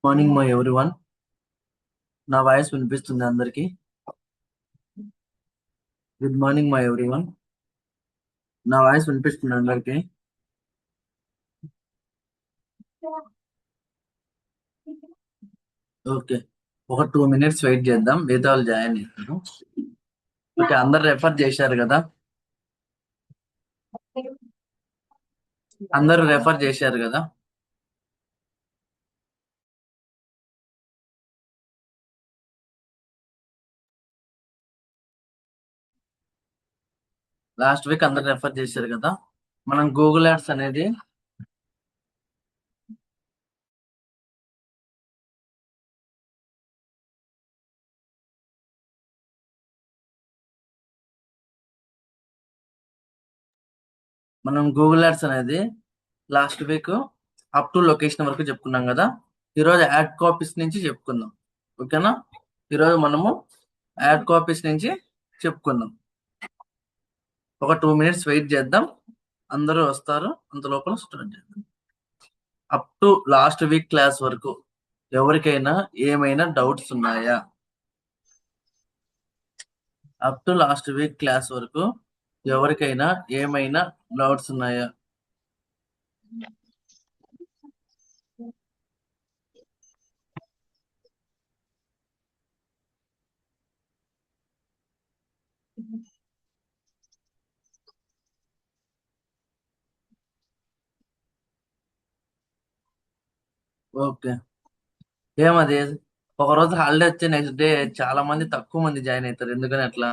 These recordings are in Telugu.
Morning my everyone. నా వాయిస్ వినిపిస్తుంది అందరికి? Good morning my everyone. నా వాయిస్ వినిపిస్తుంది అందరికి? ఓకే, ఒక 2 minutes వెయిట్ చేద్దాం, మిగతా వాళ్ళు జాయిన్ అవుతారు. ఓకే, అందరు రెఫర్ చేశారు కదా? అందరూ రెఫర్ చేశారు కదా? లాస్ట్ వీక్ అందరు రెఫర్ చేశారు కదా? మనం గూగుల్ యాడ్స్ అనేది last week up to location వరకు చెప్పుకున్నాం కదా. ఈరోజు యాడ్ కాపీస్ నుంచి చెప్పుకుందాం. ఓకేనా? ఈరోజు మనము యాడ్ కాపీస్ నుంచి చెప్పుకుందాం. ఒక 2 minutes వెయిట్ చేద్దాం, అందరూ వస్తారు, అంత లోపల స్టార్ట్ చేద్దాం. Up to last week class వరకు ఎవరికైనా ఏమైనా డౌట్స్ ఉన్నాయా? Up to last week class వరకు ఎవరికైనా ఏమైనా డౌట్స్ ఉన్నాయా? ఓకే, ఏమది ఒక రోజు హాలిడే వచ్చే నెక్స్ట్ డే చాలా మంది తక్కువ మంది జాయిన్ అవుతారు, ఎందుకని అట్లా?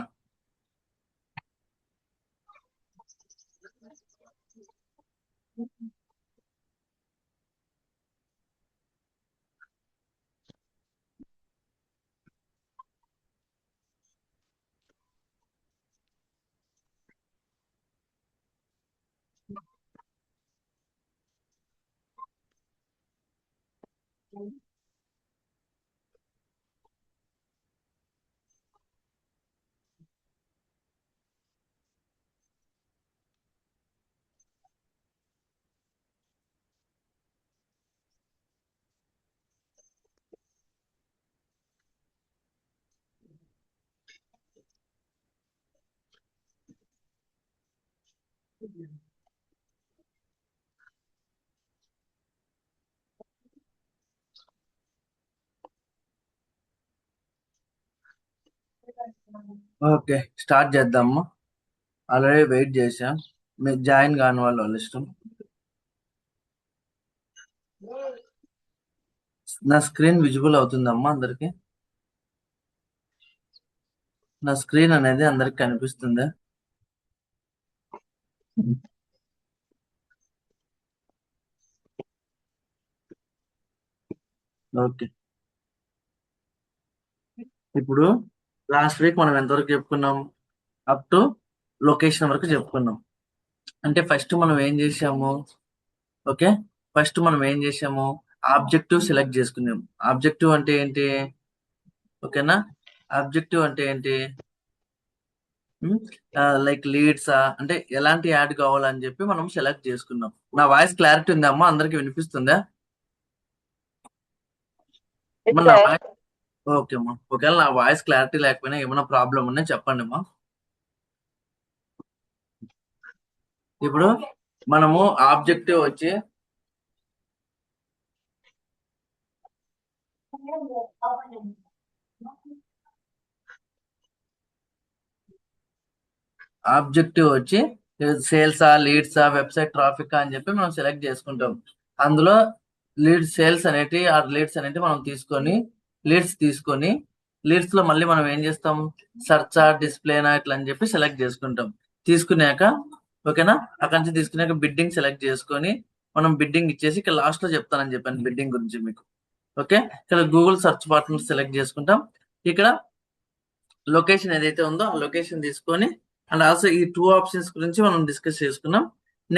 ఓకే, స్టార్ట్ చేద్దాము. ఆల్రెడీ వెయిట్ చేసాం, మీరు జాయిన్ కాని వాళ్ళ ఇష్టం. నా స్క్రీన్ విజిబుల్ అవుతుందమ్మా అందరికి? నా స్క్రీన్ అనేది అందరికి కనిపిస్తుందా? ఓకే, ఇప్పుడు లాస్ట్ వీక్ మనం ఎంతవరకు చెప్పుకున్నాం? అప్ టు లొకేషన్ వరకు చెప్పుకున్నాం. అంటే ఫస్ట్ మనం ఏం చేసాము? ఓకే, ఫస్ట్ మనం ఏం చేసాము? ఆబ్జెక్టివ్ సెలెక్ట్ చేసుకున్నాం. ఆబ్జెక్టివ్ అంటే ఏంటి? ఓకేనా? ఆబ్జెక్టివ్ అంటే ఏంటి? లైక్ లీడ్సా, అంటే ఎలాంటి యాడ్ కావాలని చెప్పి మనం సెలెక్ట్ చేసుకున్నాం. నా వాయిస్ క్లారిటీ ఉందా అమ్మా? అందరికి వినిపిస్తుందా? అమ్మా, నా వాయిస్ ఓకే అమ్మా. ఒకవేళ నా వాయిస్ క్లారిటీ లేకపోయినా ఏమైనా ప్రాబ్లం ఉన్నా చెప్పండి అమ్మా. ఇప్పుడు మనము ఆబ్జెక్టివ్ వచ్చి సేల్సా, లీడ్సా, వెబ్సైట్ ట్రాఫిక్ అని చెప్పి మనం సెలెక్ట్ చేసుకుంటాం. అందులో లీడ్స్ అనేటి మనం తీసుకొని లీడ్స్ లో మళ్ళీ మనం ఏం చేస్తాం? సర్చా, డిస్ప్లేనా ఇట్లా అని చెప్పి సెలెక్ట్ చేసుకుంటాం. తీసుకున్నాక ఓకేనా, అక్కడి నుంచి తీసుకున్నాక బిడ్డింగ్ సెలెక్ట్ చేసుకొని మనం బిడ్డింగ్ ఇచ్చేసి ఇక్కడ లాస్ట్ లో చెప్తానని చెప్పాను బిడ్డింగ్ గురించి మీకు. ఓకే, ఇక్కడ గూగుల్ సెర్చ్ పార్ట్నర్ సెలెక్ట్ చేసుకుంటాం. ఇక్కడ లొకేషన్ ఏదైతే ఉందో ఆ లొకేషన్ తీసుకొని అండ్ ఆల్సో ఈ 2 ఆప్షన్స్ గురించి మనం డిస్కస్ చేసుకున్నాం.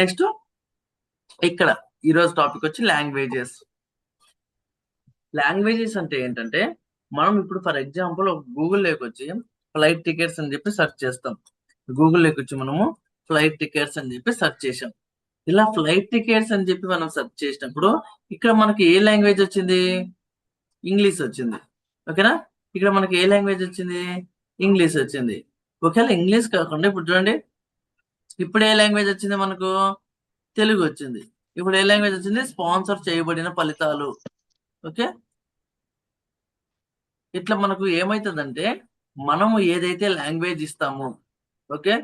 నెక్స్ట్ ఇక్కడ ఈరోజు టాపిక్ వచ్చి లాంగ్వేజెస్. లాంగ్వేజెస్ అంటే ఏంటంటే మనం ఇప్పుడు ఫర్ ఎగ్జాంపుల్ గూగుల్లోకి వచ్చి ఫ్లైట్ టికెట్స్ అని చెప్పి సెర్చ్ చేస్తాం. గూగుల్లోకి వచ్చి మనము ఫ్లైట్ టికెట్స్ అని చెప్పి సెర్చ్ చేసాం. ఇలా ఫ్లైట్ టికెట్స్ అని చెప్పి మనం సెర్చ్ చేసినప్పుడు ఇక్కడ మనకి ఏ లాంగ్వేజ్ వచ్చింది? ఇంగ్లీష్ వచ్చింది. ఓకేనా? ఇక్కడ మనకి ఏ లాంగ్వేజ్ వచ్చింది? ఇంగ్లీష్ వచ్చింది. ఒకవేళ ఇంగ్లీష్ కాకుండా ఇప్పుడు చూడండి, ఇప్పుడు ఏ లాంగ్వేజ్ వచ్చింది మనకు? తెలుగు వచ్చింది. ఇప్పుడు ఏ లాంగ్వేజ్ వచ్చింది? స్పాన్సర్ చేయబడిన ఫలితాలు. ఓకే, ఇట్లా మనకు ఏమైతుందంటే మనము ఏదైతే లాంగ్వేజ్ ఇస్తామో, ఓకే,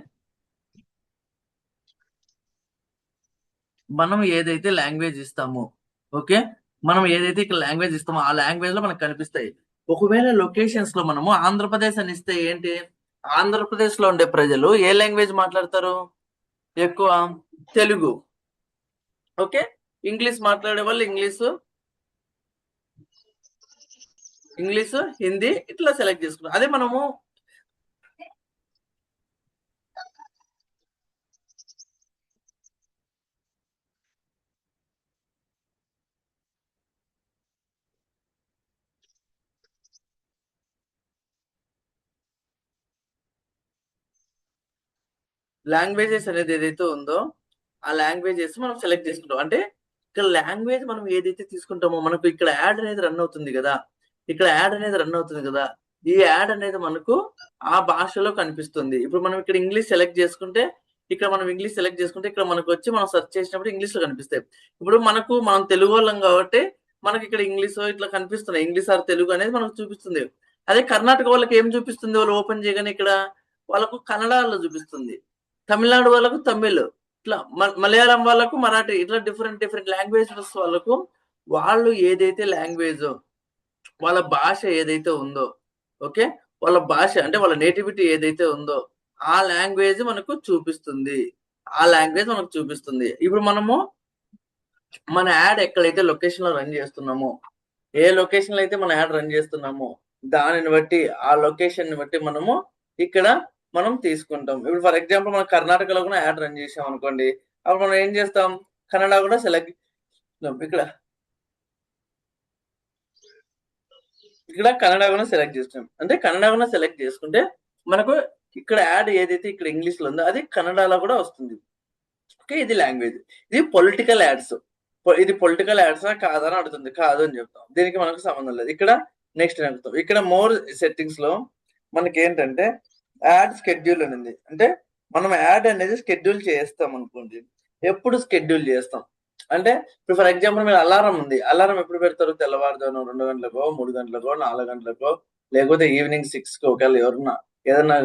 మనం ఏదైతే లాంగ్వేజ్ ఇస్తామో, ఓకే, మనం ఏదైతే ఇక్కడ లాంగ్వేజ్ ఇస్తామో ఆ లాంగ్వేజ్ లో మనకు కనిపిస్తాయి. ఒకవేళ లొకేషన్స్ లో మనము ఆంధ్రప్రదేశ్ అని ఇస్తే ఏంటి? ఆంధ్రప్రదేశ్ లో ఉండే ప్రజలు ఏ లాంగ్వేజ్ మాట్లాడతారు? ఎక్కువ తెలుగు. ఓకే, ఇంగ్లీష్ మాట్లాడే వాళ్ళు ఇంగ్లీష్, హిందీ ఇట్లా సెలెక్ట్ చేసుకున్నాం. అదే మనము లాంగ్వేజెస్ అనేది ఏదైతే ఉందో ఆ లాంగ్వేజెస్ మనం సెలెక్ట్ చేసుకుంటాం. అంటే ఇక్కడ లాంగ్వేజ్ మనం ఏదైతే తీసుకుంటామో మనకు ఇక్కడ యాడ్ అనేది రన్ అవుతుంది కదా, ఇక్కడ యాడ్ అనేది రన్ అవుతుంది కదా, ఈ యాడ్ అనేది మనకు ఆ భాషలో కనిపిస్తుంది. ఇప్పుడు మనం ఇక్కడ ఇంగ్లీష్ సెలెక్ట్ చేసుకుంటే ఇక్కడ మనకు వచ్చి మనం సెర్చ్ చేసినప్పుడు ఇంగ్లీష్ లో కనిపిస్తాయి. ఇప్పుడు మనం తెలుగు వాళ్ళం కాబట్టి మనకి ఇక్కడ ఇంగ్లీష్ ఇట్లా కనిపిస్తున్నాయి. ఇంగ్లీష్ ఆర్ తెలుగు అనేది మనకు చూపిస్తుంది. అదే కర్ణాటక వాళ్ళకి ఏం చూపిస్తుంది? వాళ్ళు ఓపెన్ చేయగానే ఇక్కడ వాళ్ళకు కన్నడలో చూపిస్తుంది. తమిళనాడు వాళ్ళకు తమిళ్, ఇట్లా మలయాళం వాళ్ళకు మరాఠీ, ఇట్లా డిఫరెంట్ డిఫరెంట్ లాంగ్వేజెస్ వాళ్ళకు వాళ్ళు ఏదైతే లాంగ్వేజ్ వాళ్ళ భాష ఏదైతే ఉందో, ఓకే, వాళ్ళ భాష అంటే వాళ్ళ నేటివిటీ ఏదైతే ఉందో ఆ లాంగ్వేజ్ మనకు చూపిస్తుంది. ఇప్పుడు మనము మన యాడ్ ఎక్కడైతే లొకేషన్ లో రన్ చేస్తున్నామో, ఏ లొకేషన్ లో అయితే మన యాడ్ రన్ చేస్తున్నామో దానిని బట్టి ఆ లొకేషన్ ని బట్టి మనము ఇక్కడ మనం తీసుకుంటాం. ఇప్పుడు ఫర్ ఎగ్జాంపుల్ మనం కర్ణాటకలో కూడా యాడ్ రన్ చేసాం అనుకోండి, అప్పుడు మనం ఏం చేస్తాం? కన్నడ కూడా సెలెక్ట్ ఇక్కడ కన్నడ కూడా సెలెక్ట్ చేస్తాం. అంటే కన్నడ కూడా సెలెక్ట్ చేసుకుంటే మనకు ఇక్కడ యాడ్ ఏదైతే ఇక్కడ ఇంగ్లీష్ లో ఉందో అది కన్నడలో కూడా వస్తుంది. ఓకే, ఇది లాంగ్వేజ్. ఇది పొలిటికల్ యాడ్స్. ఇది పొలిటికల్ యాడ్స్ కాదని అడుగుతుంది. కాదు అని చెప్తాం. దీనికి మనకు సంబంధం లేదు. ఇక్కడ నెక్స్ట్ చెప్తాం. ఇక్కడ మోర్ సెట్టింగ్స్ లో మనకి ఏంటంటే యాడ్ షెడ్యూల్ అని ఉంది. అంటే మనం యాడ్ అనేది షెడ్యూల్ చేస్తాం అనుకోండి. ఎప్పుడు షెడ్యూల్ చేస్తాం అంటే ఇప్పుడు ఫర్ ఎగ్జాంపుల్ మీరు అలారం ఉంది. అలారం ఎప్పుడు పెడతారు? తెల్లవారుజామున 2 గంటలకో, 3 గంటలకో, 4 గంటలకో, లేకపోతే ఈవినింగ్ 6కి ఒకవేళ ఎవరన్నా ఏదన్నా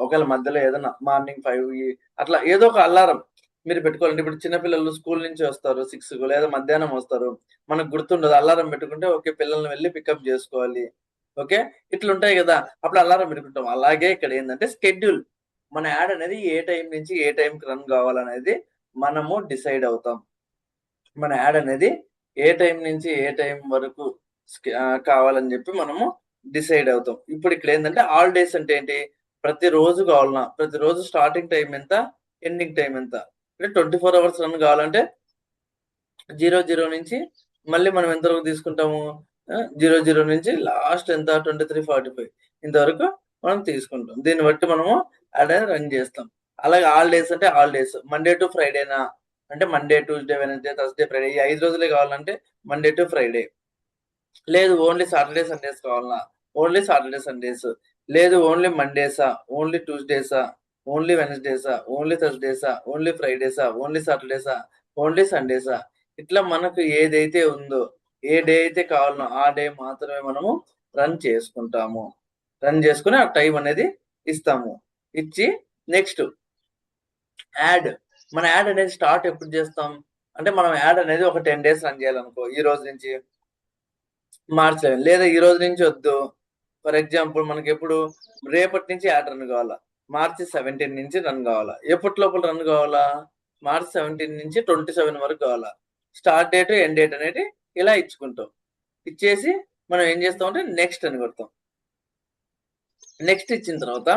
ఒకవేళ మధ్యలో ఏదన్నా మార్నింగ్ 5 అట్లా ఏదో ఒక అలారం మీరు పెట్టుకోవాలంటే ఇప్పుడు చిన్నపిల్లలు స్కూల్ నుంచి వస్తారు 6కు లేదా మధ్యాహ్నం వస్తారు. మనకు గుర్తుండదు. అలారం పెట్టుకుంటే ఓకే పిల్లల్ని వెళ్ళి పికప్ చేసుకోవాలి. ఓకే, ఇట్లుంటాయి కదా, అప్పుడు అలారం పెట్టుకుంటాం. అలాగే ఇక్కడ ఏంటంటే షెడ్యూల్, మన యాడ్ అనేది ఏ టైం నుంచి ఏ టైంకి రన్ కావాలనేది మనము డిసైడ్ అవుతాం. మన యాడ్ అనేది ఏ టైం నుంచి ఏ టైం వరకు కావాలని చెప్పి మనము డిసైడ్ అవుతాం. ఇప్పుడు ఇక్కడ ఏంటంటే ఆల్ డేస్ అంటే ఏంటి? ప్రతిరోజు కావాలన్నా, ప్రతిరోజు స్టార్టింగ్ టైం ఎంత, ఎండింగ్ టైం ఎంత, అంటే 24 అవర్స్ రన్ కావాలంటే 00 నుంచి మళ్ళీ మనం ఎంతవరకు తీసుకుంటాము? 00 నుంచి లాస్ట్ ఎంత 23:45 ఇంతవరకు మనం తీసుకుంటాం. దీన్ని బట్టి మనము యాడ్ రన్ చేస్తాం. అలాగే ఆల్ డేస్ అంటే ఆల్ డేస్, మండే టు ఫ్రైడేనా అంటే Monday, Tuesday, Wednesday, Thursday, Friday ఈ 5 రోజులే కావాలంటే మండే టు ఫ్రైడే. లేదు ఓన్లీ సాటర్డే సండేస్ కావాలన్నా ఓన్లీ సాటర్డే సండేస్. లేదు ఓన్లీ మండేసా, ఓన్లీ ట్యూస్డేసా, ఓన్లీ వెనస్డేసా, ఓన్లీ థర్స్డేసా, ఓన్లీ ఫ్రైడేసా, ఓన్లీ సాటర్డేసా, ఓన్లీ సండేసా, ఇట్లా మనకు ఏదైతే ఉందో ఏ డే అయితే కావాలనో ఆ డే మాత్రమే మనము రన్ చేసుకుంటాము. రన్ చేసుకుని ఆ టైం అనేది ఇస్తాము. ఇచ్చి నెక్స్ట్ యాడ్, మన యాడ్ అనేది స్టార్ట్ ఎప్పుడు చేస్తాం అంటే మనం యాడ్ అనేది ఒక 10 days రన్ చేయాలనుకో, ఈ రోజు నుంచి మార్చ్ 11 లేదా ఈ రోజు నుంచి వద్దు. ఫర్ ఎగ్జాంపుల్ మనకి ఎప్పుడు రేపటి నుంచి యాడ్ రన్ కావాలా, మార్చి 17 నుంచి రన్ కావాలా. ఎప్పటి లోపల రన్ కావాలా? మార్చి 17 నుంచి 27 వరకు కావాలా. స్టార్ట్ డేట్ ఎండ్ డేట్ అనేది ఇలా ఇచ్చుకుంటాం. ఇచ్చేసి మనం ఏం చేస్తాం అంటే నెక్స్ట్ అని కొడతాం. నెక్స్ట్ ఇచ్చిన తర్వాత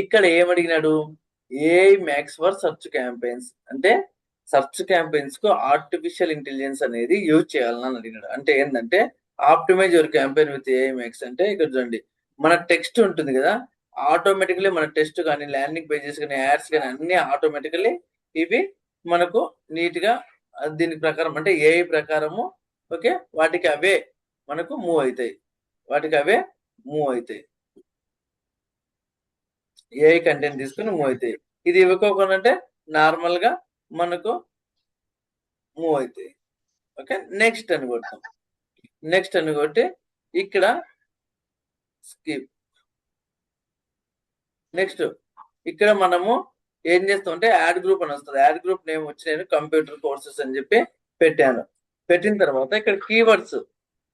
ఇక్కడ ఏమడిగినాడు? AI max for search campaigns అంటే సర్చ్ క్యాంపెయిన్స్ కు ఆర్టిఫిషియల్ ఇంటెలిజెన్స్ అనేది యూజ్ చేయాలని అడిగినాడు. అంటే ఏంటంటే optimize your campaign with AI max అంటే ఇక్కడ చూడండి మన టెక్స్ట్ ఉంటుంది కదా, ఆటోమేటికలీ మన టెక్స్ట్ కానీ ల్యాండింగ్ పేజెస్ కానీ యాడ్స్ కానీ అన్ని ఆటోమేటికలీ ఇవి మనకు నీట్ గా దీని ప్రకారం అంటే ఏఐ ప్రకారము ఓకే వాటికి అవే మనకు మూవ్ అవుతాయి, వాటికి అవే మూవ్ అవుతాయి. ఏఐ కంటెంట్ తీసుకుని మూవ్ అవుతాయి. ఇది ఇవ్వకోకుండా అంటే నార్మల్ గా మనకు మూవ్ అవుతాయి. ఓకే, నెక్స్ట్ అని కొడతాం. నెక్స్ట్ అని కొట్టి ఇక్కడ స్కిప్. నెక్స్ట్ ఇక్కడ మనము ఏం చేస్తాం అంటే యాడ్ గ్రూప్ అని వస్తుంది. యాడ్ గ్రూప్ నేమ్ వచ్చి నేను కంప్యూటర్ కోర్సెస్ అని చెప్పి పెట్టాను. పెట్టిన తర్వాత ఇక్కడ కీవర్డ్స్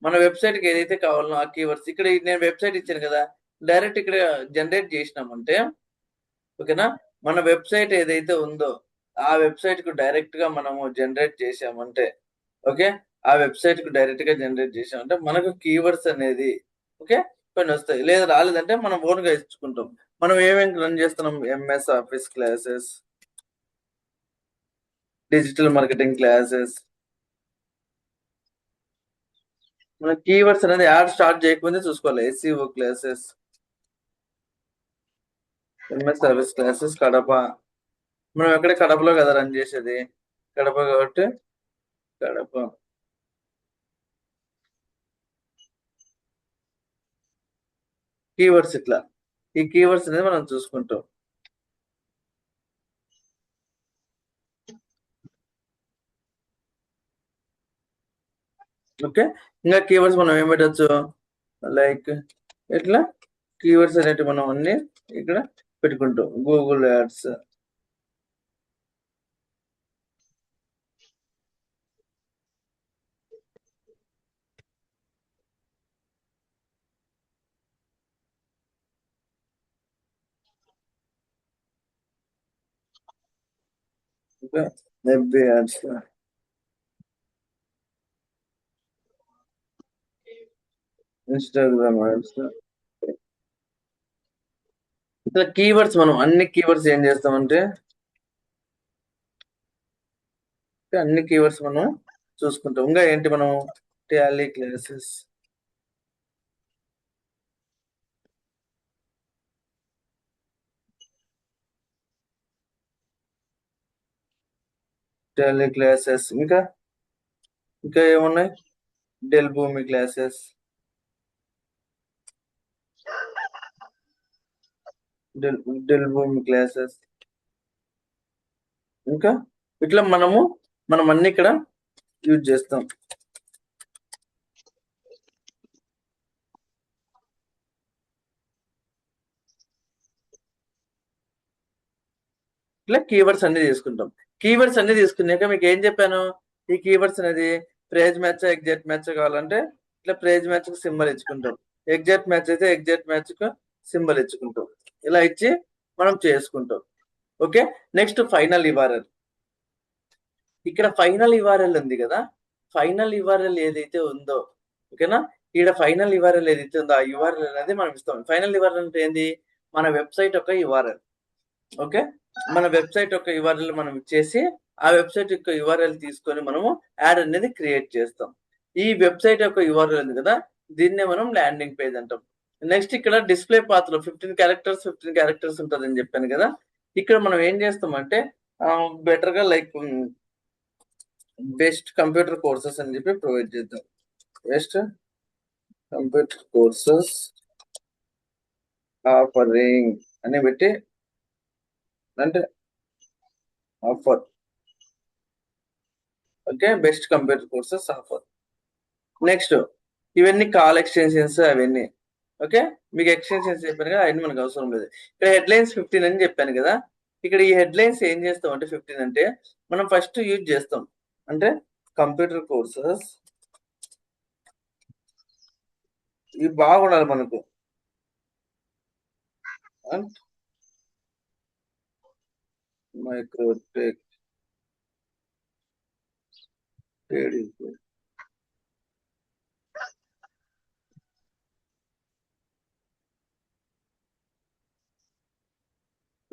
మన వెబ్సైట్ కి ఏదైతే కావాలో ఆ కీవర్డ్స్ ఇక్కడ నేను వెబ్సైట్ ఇచ్చాను కదా, డైరెక్ట్ ఇక్కడ జనరేట్ చేసినామంటే ఓకేనా, మన వెబ్సైట్ ఏదైతే ఉందో ఆ వెబ్సైట్ కు డైరెక్ట్ గా మనము జనరేట్ చేసామంటే ఓకే, ఆ వెబ్సైట్ కు డైరెక్ట్ గా జనరేట్ చేసామంటే మనకు కీవర్డ్స్ అనేది ఓకే కొన్ని వస్తాయి. లేదా రాలేదంటే మనం ఓన్ గా ఇచ్చుకుంటాం. మనం ఏమేమి రన్ చేస్తున్నాం, MS office classes, digital marketing classes. మన కీవర్డ్స్ అనేది యాడ్ స్టార్ట్ చేయకముందే చూసుకోవాలి. SCO classes, MS service classes Kadapa. మనం ఎక్కడ కడపలో కదా రన్ చేసేది, కడప కాబట్టి కడప. కీవర్డ్స్ ఇట్లా ఈ కీవర్డ్స్ అనేది మనం చూసుకుంటాం. ఓకే, ఇంకా కీవర్డ్స్ మనం ఏం పెట్టచ్చు, లైక్ ఇట్లా కీవర్డ్స్ అనేవి మనం అన్ని ఇక్కడ పెట్టుకుంటాం. Google ads, FB ads, Instagram ads. ఇట్లా కీవర్డ్స్ మనం అన్ని కీవర్డ్స్ ఏం చేస్తామంటే అన్ని కీవర్డ్స్ మనం చూసుకుంటాం. ఇంకా ఏంటి మనం టాలీ క్లాసెస్, టాలీ క్లాసెస్, ఇంకా ఇంకా ఏమున్నాయి, డెల్ భూమి క్లాసెస్, డెల్ భూమి క్లాసెస్. ఇంకా ఇట్లా మనం అన్ని ఇక్కడ యూజ్ చేస్తాం. ఇట్లా కీవర్డ్స్ అన్ని తీసుకుంటాం. కీవర్డ్స్ అన్ని తీసుకున్నాక మీకు ఏం చెప్పాను, ఈ కీవర్డ్స్ అనేది ప్రైజ్ మ్యాచ్ ఎగ్జాక్ట్ మ్యాచ్ కావాలంటే ఇట్లా ప్రైజ్ మ్యాచ్ కు సింబల్ ఇచ్చుకుంటాం. ఎగ్జాక్ట్ మ్యాచ్ అయితే ఎగ్జాక్ట్ మ్యాచ్ కు సింబల్ ఇచ్చుకుంటాం. ఇలా ఇచ్చి మనం చేసుకుంటాం. Okay, next final URL. ఇక్కడ ఫైనల్ యూఆర్ఎల్ ఉంది కదా, ఫైనల్ యూఆర్ఎల్ ఏదైతే ఉందో ఓకేనా, ఇక్కడ ఫైనల్ యూఆర్ఎల్ ఏదైతే ఉందో ఆ యూఆర్ఎల్ అనేది మనం ఇస్తాం. ఫైనల్ యూఆర్ఎల్ అంటే ఏంది, మన వెబ్సైట్ యొక్క యూఆర్ఎల్. ఓకే, మన వెబ్సైట్ యొక్క యూఆర్ఎల్ మనం ఇచ్చేసి ఆ వెబ్సైట్ యొక్క యూఆర్ఎల్ తీసుకొని మనము యాడ్ అనేది క్రియేట్ చేస్తాం. ఈ వెబ్సైట్ యొక్క యూఆర్ఎల్ ఉంది కదా, దీన్నే మనం ల్యాండింగ్ పేజ్ అంటాం. నెక్స్ట్ ఇక్కడ డిస్ప్లే పాత్ లో 15 క్యారెక్టర్స్ ఉంటుందని చెప్పాను కదా, ఇక్కడ మనం ఏం చేస్తామంటే బెటర్ గా లైక్ బెస్ట్ కంప్యూటర్ కోర్సెస్ అని చెప్పి ప్రొవైడ్ చేద్దాం. బెస్ట్ కంప్యూటర్ కోర్సెస్ ఆఫరింగ్ అని పెట్టి అంటే offer. Okay, best computer courses offer. Next ఇవన్నీ కాల్ ఎక్స్టెన్షన్స్ అవన్నీ. ఓకే, మీకు ఎక్స్టెన్షన్స్ చెప్పాను కదా, అవన్నీ మనకు అవసరం లేదు. ఇక్కడ హెడ్లైన్స్ 15 అని చెప్పాను కదా, ఇక్కడ ఈ హెడ్లైన్స్ ఏం చేస్తాం అంటే 15 అంటే మనం ఫస్ట్ యూజ్ చేస్తాం అంటే కంప్యూటర్ కోర్సెస్ ఇవి బాగుండాలి మనకు. Microtek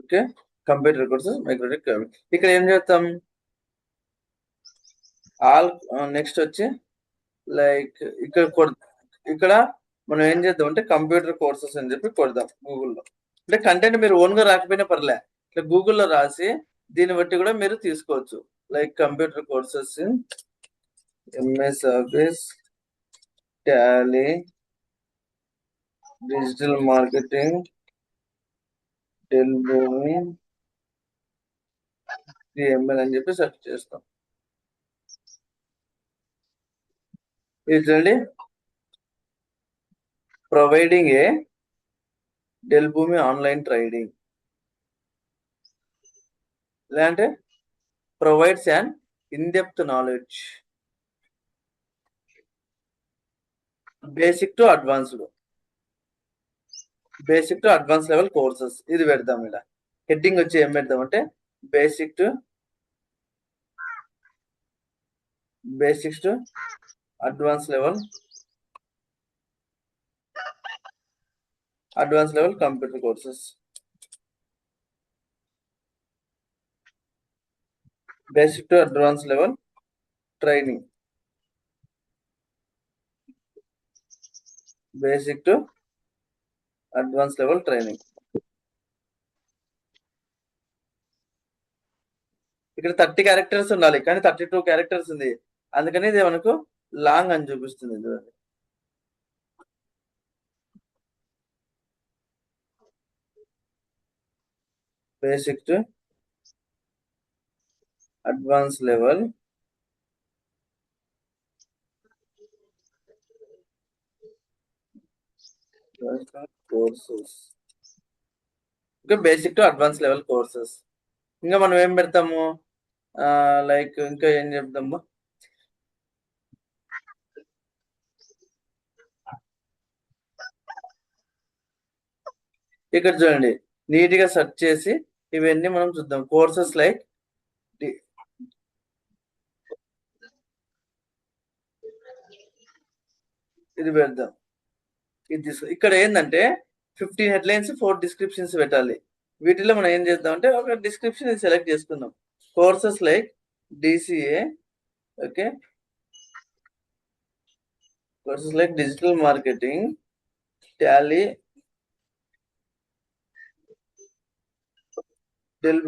okay, computer courses Microtek. ఇక్కడ ఏం చేస్తాం, ఆల్ నెక్స్ట్ వచ్చి లైక్ ఇక్కడ మనం ఏం చేద్దాం అంటే కంప్యూటర్ కోర్సెస్ అని చెప్పి కొడదాం గూగుల్లో. అంటే కంటెంట్ మీరు ఓన్ గా రాకపోయినా పర్లే, ఇట్లా గూగుల్లో రాసి దీన్ని బట్టి కూడా మీరు తీసుకోవచ్చు. Like computer courses in MS Office Tally digital marketing డెల్ భూమి ఎంఎల్ అని చెప్పి సెర్చ్ చేస్తాం. ఇది చూడండి, ప్రొవైడింగ్ ఏ డెల్ భూమి ఆన్లైన్ ట్రేడింగ్, లేదంటే provides and in depth knowledge basic to advanced, basic to advance level courses. ఇది పెడదాం. ఇలా హెడ్డింగ్ వచ్చి ఏం పెడదాం అంటే basics to advance level computer courses. Basic to advance level training, basic to advance level training. ఇక్కడ 30 క్యారెక్టర్స్ ఉండాలి, కానీ 32 క్యారెక్టర్స్ ఉంది, అందుకని ఇది మనకు లాంగ్ అని చూపిస్తుంది. చూడండి, basic to advance level courses. ఇంకా basic to advance level courses. ఇంకా మనం ఏం పెడతాము, లైక్ ఇంకా ఏం చెప్తాము, ఇక్కడ చూడండి నీట్ గా సెర్చ్ చేసి ఇవన్నీ మనం చూద్దాం. కోర్సెస్ లైక్ ఇది పెడదాం. ఇది ఇక్కడ ఏంటంటే 15 హెడ్లైన్స్ 4 డిస్క్రిప్షన్స్ పెట్టాలి. వీటిలో మనం ఏం చేద్దాం అంటే ఒక డిస్క్రిప్షన్ సెలెక్ట్ చేసుకుందాం. Courses like DCA, okay, courses like digital marketing, Tally, డెల్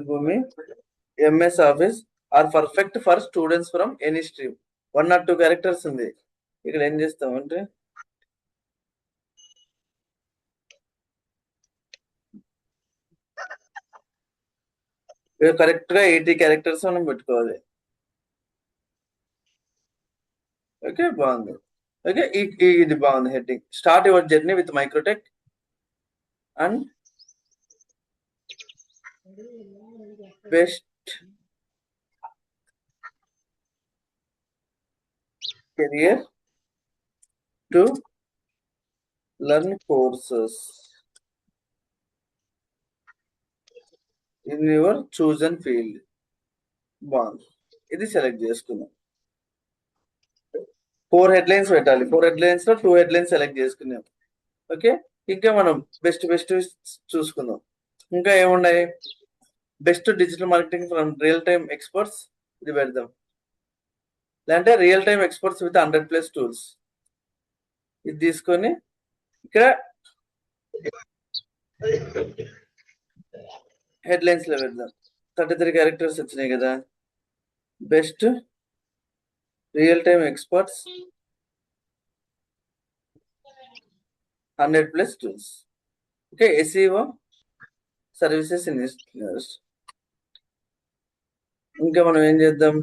భూమి, MS office are perfect for students from any stream. 1 or 2 characters ఉంది. ఇక్కడ ఏం చేస్తామంటే కరెక్ట్ గా 80 క్యారెక్టర్స్ మనం పెట్టుకోవాలి. ఓకే, బాగుంది. ఓకే, ఇది బాగుంది heading. Start your journey with Microtek and best career to learn courses in your chosen field. బాగుంది, ఇది సెలెక్ట్ చేసుకున్నాం. 4 హెడ్లైన్స్ పెట్టాలి. 4 హెడ్లైన్స్ లో 2 హెడ్లైన్స్ సెలెక్ట్ చేసుకున్నాం. ఓకే, ఇంకా మనం బెస్ట్ చూసుకుందాం. ఇంకా ఏమున్నాయి, best digital marketing from real time experts, ఇది పెడదాం. లేదంటే real time experts with 100+ tools, ఇది తీసుకొని ఇక్కడ హెడ్లైన్స్ లో పెడదాం. 33 క్యారెక్టర్స్ వచ్చినాయి కదా. Best real time experts 100+ tools. Okay, SEO services invest. ఇంకా మనం ఏం చేద్దాం,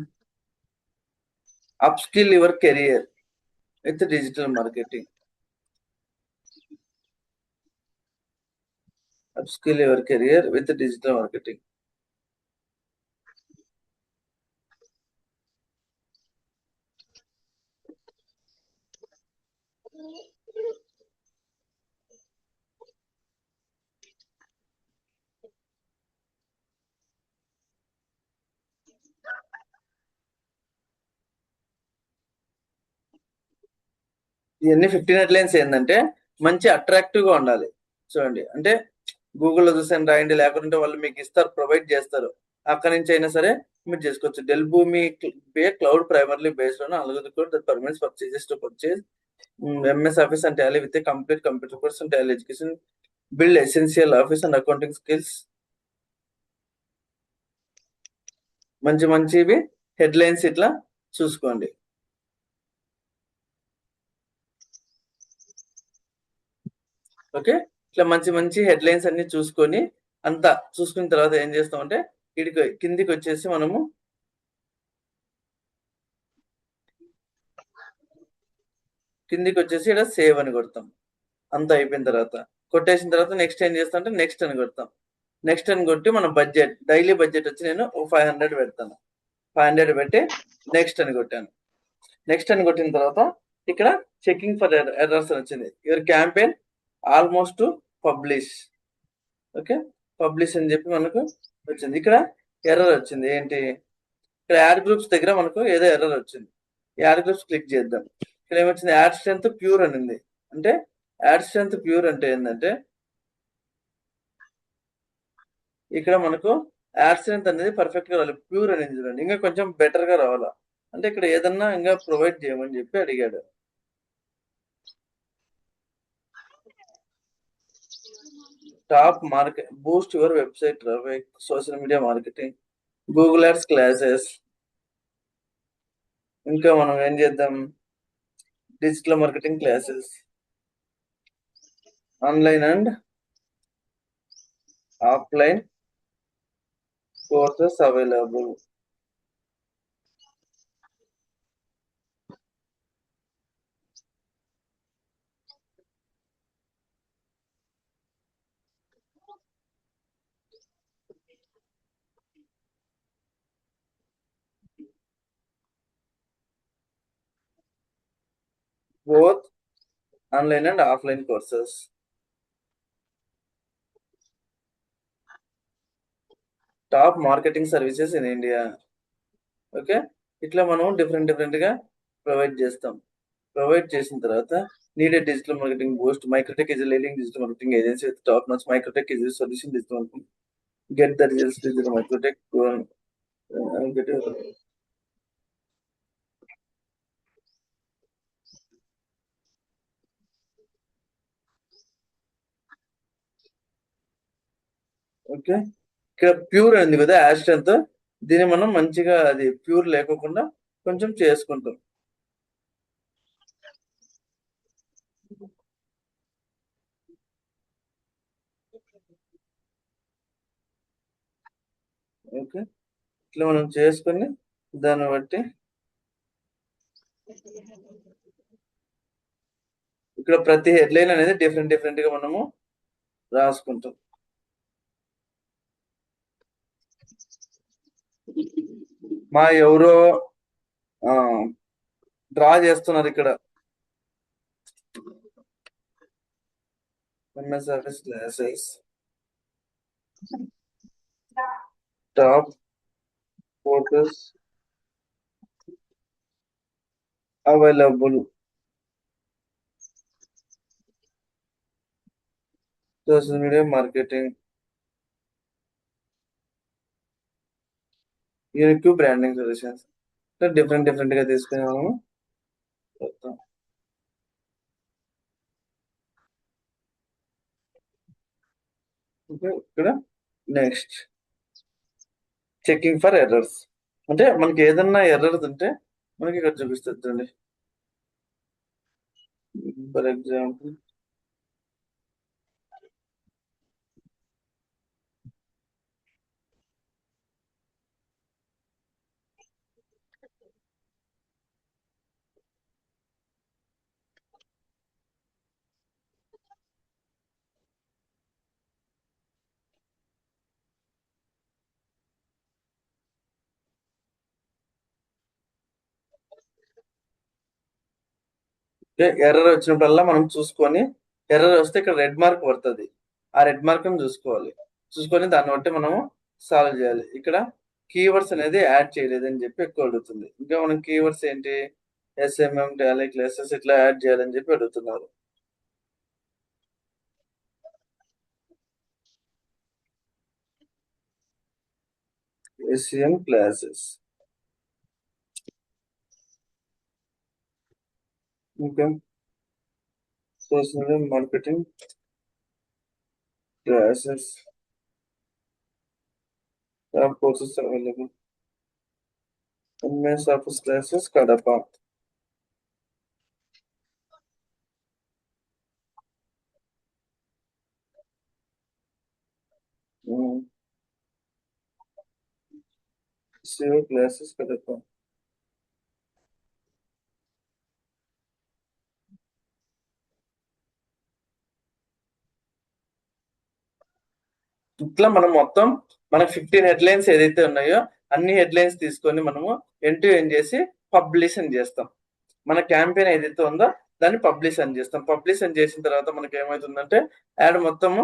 up skill your career with digital marketing. Upskill your career with digital marketing. ఇవన్నీ 15 హెడ్లైన్స్ ఏంటంటే మంచి అట్రాక్టివ్ గా ఉండాలి. చూడండి, అంటే గూగుల్లో చూసాను రాయండి, లేకుంటే వాళ్ళు మీకు ఇస్తారు, ప్రొవైడ్ చేస్తారు, అక్కడి నుంచి అయినా సరే మీరు చేసుకోవచ్చు. డెల్ భూమి pay cloud primarily based on algorithm that permits purchases to purchase MS Office and Tally with a complete computer course and Tally education, build essential office and accounting skills. మంచి మంచివి హెడ్లైన్స్ ఇట్లా చూసుకోండి. ఓకే, ఇట్లా మంచి మంచి హెడ్లైన్స్ అన్ని చూసుకొని అంతా చూసుకున్న తర్వాత ఏం చేస్తామంటే కిందికి వచ్చేసి మనము ఇక్కడ సేవ్ అని కొడతాం. అంతా అయిపోయిన తర్వాత కొట్టేసిన తర్వాత నెక్స్ట్ ఏం చేస్తాం అంటే నెక్స్ట్ అని కొడతాం. నెక్స్ట్ అని కొట్టి మన బడ్జెట్ డైలీ బడ్జెట్ వచ్చి నేను 500 పెడతాను. 500 పెట్టి నెక్స్ట్ అని కొట్టాను. నెక్స్ట్ అని కొట్టిన తర్వాత ఇక్కడ చెకింగ్ ఫర్ ఎర్రర్స్ అని వచ్చింది. Your campaign almost publish. Okay, publish అని చెప్పి మనకు వచ్చింది. ఇక్కడ ఎర్రర్ వచ్చింది ఏంటి, ఇక్కడ యాడ్ గ్రూప్స్ దగ్గర మనకు ఏదో ఎర్రర్ వచ్చింది. యాడ్ గ్రూప్స్ క్లిక్ చేద్దాం. ఇక్కడ ఏమొచ్చింది, యాడ్ స్ట్రెంత్ ప్యూర్ అని ఉంది. అంటే యాడ్ స్ట్రెంత్ ప్యూర్ అంటే ఏంటంటే ఇక్కడ మనకు యాడ్ స్ట్రెంత్ అనేది పర్ఫెక్ట్ గా రావాలి. ప్యూర్ అనేది చూడండి, ఇంకా కొంచెం బెటర్ గా రావాలా అంటే ఇక్కడ ఏదన్నా ఇంకా ప్రొవైడ్ చేయమని చెప్పి అడిగాడు. Top market Boost your website traffic, social media marketing, Google ads classes. ఇంకా మనం ఏం చేద్దాం, digital marketing classes, online and offline courses available. Both online and offline courses. Top marketing services in India. Okay, ఇట్లా మనం డిఫరెంట్ గా ప్రొవైడ్ చేస్తాం. ప్రొవైడ్ చేసిన తర్వాత needed digital marketing Boost, Microtek is leading digital marketing agency with top notch Microtek is solution digital marketing, get the results digital Microtek. Okay, ఇక్కడ ప్యూర్ అయింది కదా యాడ్ స్ట్రెంత్, దీన్ని మనం మంచిగా అది ప్యూర్ లేకోకుండా కొంచెం చేసుకుంటాం. ఓకే, ఇట్లా మనం చేసుకొని దాన్ని బట్టి ఇక్కడ ప్రతి హెడ్లైన్ అనేది డిఫరెంట్ గా మనము రాసుకుంటాం. మా ఎవరో డ్రా చేస్తున్నారు ఇక్కడ MS office classes top courses available, social media marketing, unique branding solutions. Different గా తీసుకుని మనము చెప్తాం. ఇక్కడ నెక్స్ట్ చెకింగ్ ఫర్ ఎర్రర్స్, అంటే మనకి ఏదన్నా ఎర్రర్స్ ఉంటే మనకి ఇక్కడ చూపిస్తుంది. ఫర్ ఎగ్జాంపుల్ ఎర్రర్ వచ్చినప్పుడల్లా మనం చూసుకొని, ఎర్రర్ వస్తే ఇక్కడ రెడ్ మార్క్ పడుతుంది, ఆ రెడ్ మార్క్ చూసుకోవాలి. చూసుకొని దాన్ని బట్టి మనము సాల్వ్ చేయాలి. ఇక్కడ కీవర్డ్స్ అనేది యాడ్ చేయలేదని చెప్పి ఎక్కువ అడుగుతుంది. ఇంకా మనం కీవర్డ్స్ ఏంటి, ఎస్ఎంఎం టాలీ క్లాసెస్ ఇట్లా యాడ్ చేయాలని చెప్పి అడుగుతున్నారు. ఎస్ఎం క్లాసెస్, ఇంకా social marketing classes, top courses available. MS office classes Kadapa. Civil classes Kadapa. ఇట్లా మనం మొత్తం మనకు 15 హెడ్లైన్స్ ఏదైతే ఉన్నాయో అన్ని హెడ్లైన్స్ తీసుకొని మనము ఎండ్ టు ఎండ్ చేసి పబ్లిష్ అని చేస్తాం. మన క్యాంపెయిన్ ఏదైతే ఉందో దాన్ని పబ్లిష్ అని చేస్తాం. పబ్లిష్ అని చేసిన తర్వాత మనకి ఏమవుతుందంటే యాడ్ మొత్తము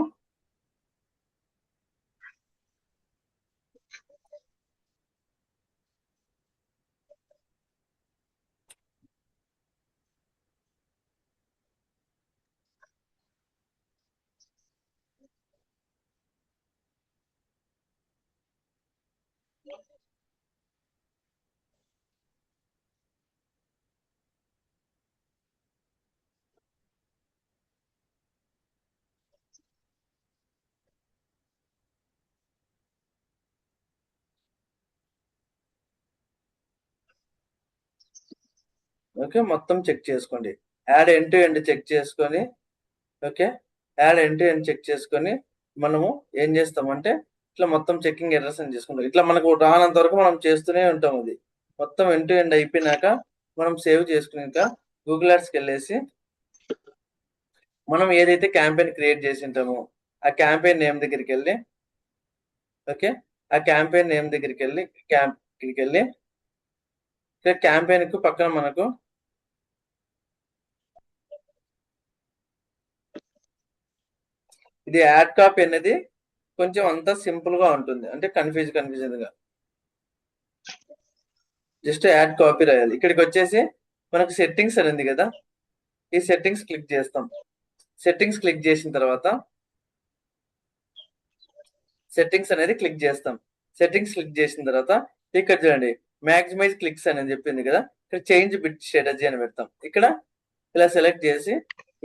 ఓకే మొత్తం చెక్ చేసుకోండి. Ad end to end check చేసుకొని okay ad end to end check చేసుకొని మనము ఏం చేస్తామంటే ఇట్లా మొత్తం చెకింగ్ ఎర్రర్స్ అని చేసుకుంటాం. ఇట్లా మనకు రానంత వరకు మనం చేస్తూనే ఉంటాం. అది మొత్తం ఎండ్ టు ఎండ్ అయిపోయినాక మనం సేవ్ చేసుకున్నాక గూగుల్ యాడ్స్కి వెళ్ళేసి మనం ఏదైతే క్యాంపెయిన్ క్రియేట్ చేసి ఉంటామో ఆ క్యాంపెయిన్ నేమ్ దగ్గరికి వెళ్ళి ఓకే ఆ క్యాంపెయిన్ నేమ్ దగ్గరికి వెళ్ళి ఇక్కడ క్యాంపెయిన్ కు పక్కన మనకు ఇది యాడ్ కాపీ అనేది కొంచెం అంతా సింపుల్ గా ఉంటుంది. అంటే కన్ఫ్యూజన్ గా జస్ట్ యాడ్ కాపీ రాయాలి. ఇక్కడికి వచ్చేసి మనకు సెట్టింగ్స్ అని ఉంది కదా, ఈ సెట్టింగ్స్ క్లిక్ చేస్తాం. సెట్టింగ్స్ క్లిక్ చేసిన తర్వాత సెట్టింగ్స్ అనేది క్లిక్ చేస్తాం. సెట్టింగ్స్ క్లిక్ చేసిన తర్వాత ఇక్కడ చూడండి మ్యాక్సిమైజ్ క్లిక్స్ అని చెప్పింది కదా, ఇక్కడ చేంజ్ బిట్ స్ట్రాటజీ అని పెడతాం. ఇక్కడ ఇలా సెలెక్ట్ చేసి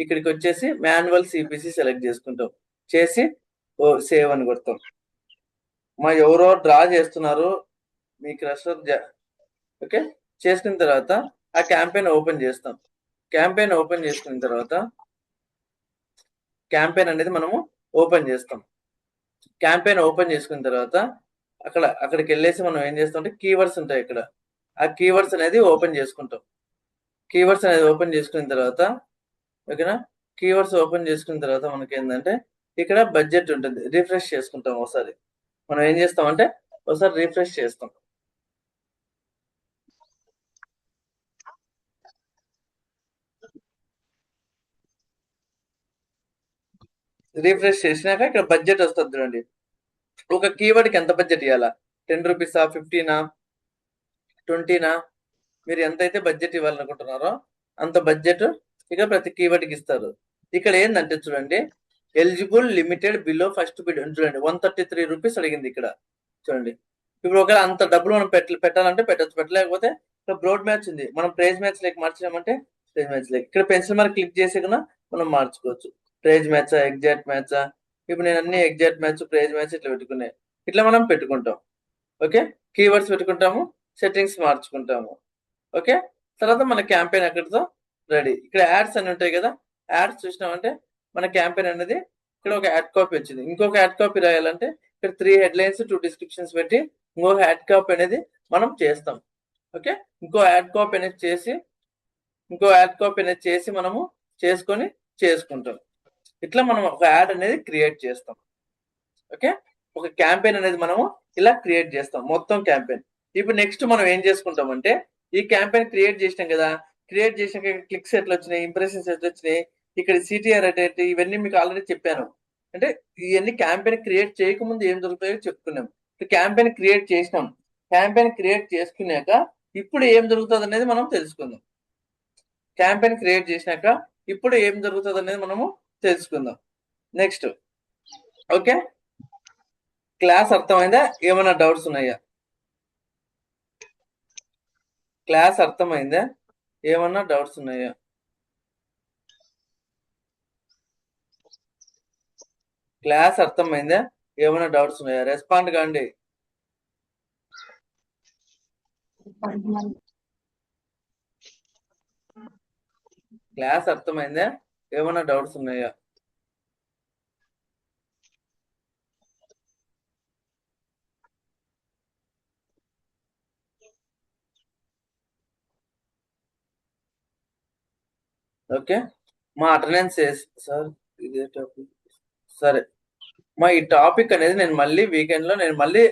ఇక్కడికి వచ్చేసి మాన్యువల్ సిపిసి సెలెక్ట్ చేసుకుంటాం. చేసి సేవ్ అని కొడతాం. మా ఎవరో డ్రా చేస్తున్నారు మీ క్రషర్ ఓకే చేసుకున్న తర్వాత ఆ క్యాంపెయిన్ ఓపెన్ చేస్తాం. క్యాంపెయిన్ ఓపెన్ చేసుకున్న తర్వాత క్యాంపెయిన్ అనేది మనము ఓపెన్ చేస్తాం. క్యాంపెయిన్ ఓపెన్ చేసుకున్న తర్వాత అక్కడికి వెళ్ళేసి మనం ఏం చేస్తాం అంటే కీవర్డ్స్ ఉంటాయి. ఇక్కడ ఆ కీవర్డ్స్ అనేది ఓపెన్ చేసుకుంటాం. కీవర్డ్స్ అనేది ఓపెన్ చేసుకున్న తర్వాత ఓకేనా, కీవర్డ్స్ ఓపెన్ చేసుకున్న తర్వాత మనకి ఏంటంటే ఇక్కడ బడ్జెట్ ఉంటుంది. రిఫ్రెష్ చేసుకుంటాం. ఒకసారి మనం ఏం చేస్తాం అంటే ఒకసారి రిఫ్రెష్ చేస్తాం. రిఫ్రెష్ చేసినాక ఇక్కడ బడ్జెట్ వస్తుంది చూడండి. ఒక కీవర్డ్కి ఎంత బడ్జెట్ ఇవ్వాలా, 10 రూపీసా, 15నా, 20నా, మీరు ఎంతైతే బడ్జెట్ ఇవ్వాలనుకుంటున్నారో అంత బడ్జెట్ ఇక ప్రతి కీవర్డ్కి ఇస్తారు. ఇక్కడ ఏంటంటే చూడండి eligible limited below first bid చూడండి 133 రూపీస్ అడిగింది. ఇక్కడ చూడండి ఇప్పుడు ఒకవేళ అంత డబ్బులు మనం పెట్టాలంటే పెట్టచ్చు, పెట్టలేకపోతే ఇక్కడ బ్రోడ్ మ్యాచ్ ఉంది. మనం ప్రైజ్ మ్యాచ్ లెక్క మార్చామంటే ప్రైజ్ మ్యాచ్ లెక్క ఇక్కడ పెన్సిల్ మార్క్ క్లిక్ చేసి కన్నా మనం మార్చుకోవచ్చు. ప్రైజ్ మ్యాచా, ఎగ్జాక్ట్ మ్యాచా, ఇప్పుడు నేను అన్ని ఎగ్జాక్ట్ మ్యాచ్, ప్రైజ్ మ్యాచ్ ఇట్లా పెట్టుకున్నాయి. ఇట్లా మనం పెట్టుకుంటాం. ఓకే కీవర్డ్స్ పెట్టుకుంటాము, సెట్టింగ్స్ మార్చుకుంటాము. ఓకే తర్వాత మన క్యాంపెయిన్ అక్కడితో రెడీ. ఇక్కడ యాడ్స్ అని ఉంటాయి కదా, యాడ్స్ చూసినామంటే మన క్యాంపెయిన్ అనేది ఇక్కడ ఒక యాడ్ కాపీ వచ్చింది. ఇంకొక యాడ్ కాపీ రాయాలంటే ఇక్కడ 3 హెడ్లైన్స్ 2 డిస్క్రిప్షన్స్ పెట్టి ఇంకొక యాడ్ కాపీ అనేది మనం చేస్తాం. ఓకే ఇంకో యాడ్ కాపీ అనేది చేసి మనము చేసుకుంటాం. ఇట్లా మనం ఒక యాడ్ అనేది క్రియేట్ చేస్తాం. ఓకే ఒక క్యాంపెయిన్ అనేది మనము ఇలా క్రియేట్ చేస్తాం, మొత్తం క్యాంపెయిన్. ఇప్పుడు నెక్స్ట్ మనం ఏం చేసుకుంటామంటే ఈ క్యాంపెయిన్ క్రియేట్ చేసినాం కదా, క్రియేట్ చేసినాక క్లిక్స్ ఎట్లా వచ్చినాయి, ఇంప్రెషన్స్ ఎట్లా వచ్చినాయి, ఇక్కడ సిటిఆర్ అంటే ఇవన్నీ మీకు ఆల్రెడీ చెప్పాను. అంటే ఇవన్నీ క్యాంపెయిన్ క్రియేట్ చేయకముందు ఏం జరుగుతాయో చెప్పుకున్నాం. క్యాంపెయిన్ క్రియేట్ చేసినాం, క్యాంపెయిన్ క్రియేట్ చేసుకున్నాక ఇప్పుడు ఏం జరుగుతుంది అనేది మనం తెలుసుకుందాం. క్యాంపెయిన్ క్రియేట్ చేసినాక ఇప్పుడు ఏం జరుగుతుంది అనేది మనము తెలుసుకుందాం. నెక్స్ట్ ఓకే క్లాస్ అర్థమైందా, ఏమైనా డౌట్స్ ఉన్నాయా? క్లాస్ అర్థమైందా, ఏమన్నా డౌట్స్ ఉన్నాయా? క్లాస్ అర్థమైందా, ఏమైనా డౌట్స్ ఉన్నాయా? రెస్పాండ్ కాండి. క్లాస్ అర్థమైందా? ఏమైనా డౌట్స్ ఉన్నాయా? ఓకే, మా అటెండెన్స్ సార్ ఇదే టాపిక్. సరే, మా ఈ టాపిక్ అనేది నేను మళ్ళీ వీకెండ్ లో నేను మళ్ళీ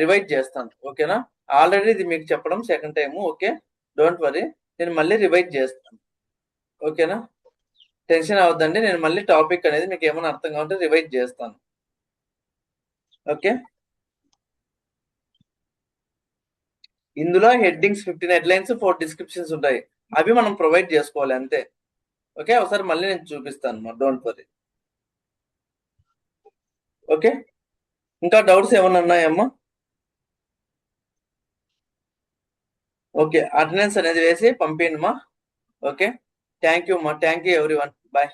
రివైజ్ చేస్తాను. ఓకేనా? ఆల్రెడీ ఇది మీకు చెప్పడం second time. Okay, don't worry, నేను మళ్ళీ రివైజ్ చేస్తాను. ఓకేనా? టెన్షన్ అవద్దండి, నేను మళ్ళీ టాపిక్ అనేది మీకు ఏమైనా అర్థం కావాలంటే రివైజ్ చేస్తాను. ఓకే, ఇందులో హెడ్డింగ్స్ 15 హెడ్లైన్స్ 4 డిస్క్రిప్షన్స్ ఉంటాయి. అవి మనం ప్రొవైడ్ చేసుకోవాలి అంతే. ఓకే, ఒకసారి మళ్ళీ నేను చూపిస్తాను, డోంట్ వరీ. ఓకే, ఇంకా డౌట్స్ ఏమైనా ఉన్నాయమ్మా? ఓకే, అటెండెన్స్ అనేది వేసి పంపించమ్మా. ఓకే, థ్యాంక్ యూ అమ్మా, థ్యాంక్ యూ ఎవ్రీవన్, బాయ్.